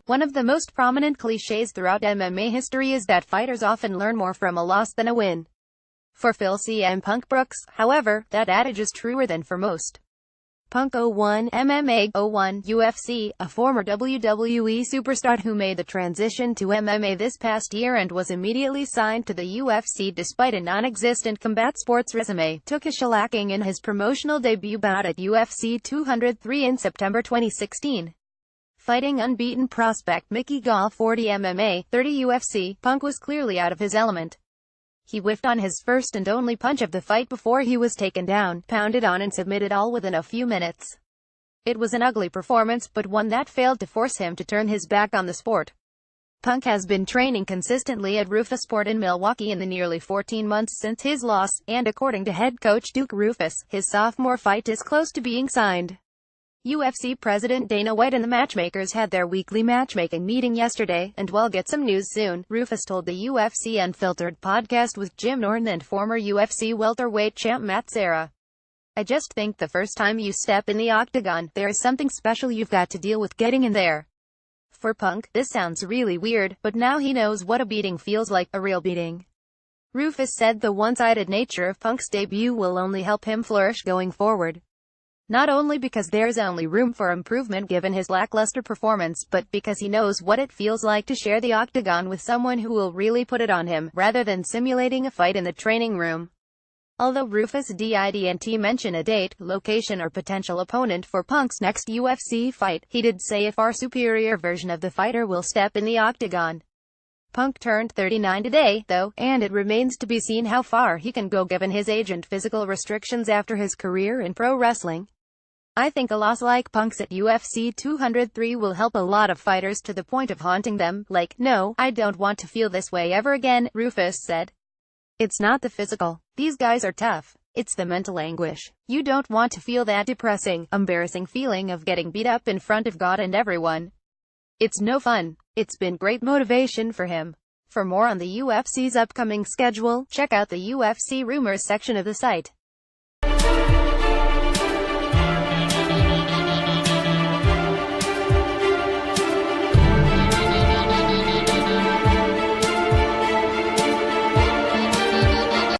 One of the most prominent cliches throughout MMA history is that fighters often learn more from a loss than a win. For Phil CM Punk Brooks, however, that adage is truer than for most. Punk 01 MMA 01 UFC, a former WWE superstar who made the transition to MMA this past year and was immediately signed to the UFC despite a non-existent combat sports resume, took a shellacking in his promotional debut bout at UFC 203 in September 2016. Fighting unbeaten prospect Mickey Gall 40 MMA, 30 UFC, Punk was clearly out of his element. He whiffed on his first and only punch of the fight before he was taken down, pounded on and submitted all within a few minutes. It was an ugly performance, but one that failed to force him to turn his back on the sport. Punk has been training consistently at Roufusport in Milwaukee in the nearly 14 months since his loss, and according to head coach Duke Roufus, his sophomore fight is close to being signed. UFC President Dana White and the matchmakers had their weekly matchmaking meeting yesterday, and we'll get some news soon, Roufus told the UFC Unfiltered podcast with Jim Norton and former UFC welterweight champ Matt Serra. I just think the first time you step in the octagon, there is something special you've got to deal with getting in there. For Punk, this sounds really weird, but now he knows what a beating feels like, a real beating. Roufus said the one-sided nature of Punk's debut will only help him flourish going forward. Not only because there's only room for improvement given his lackluster performance, but because he knows what it feels like to share the octagon with someone who will really put it on him, rather than simulating a fight in the training room. Although Roufus didn't mention a date, location or potential opponent for Punk's next UFC fight, he did say a far superior version of the fighter will step in the octagon. Punk turned 39 today, though, and it remains to be seen how far he can go given his age and physical restrictions after his career in pro wrestling. I think a loss like Punk's at UFC 203 will help a lot of fighters to the point of haunting them, like, no, I don't want to feel this way ever again, Roufus said. It's not the physical. These guys are tough. It's the mental anguish. You don't want to feel that depressing, embarrassing feeling of getting beat up in front of God and everyone. It's no fun. It's been great motivation for him. For more on the UFC's upcoming schedule, check out the UFC Rumors section of the site.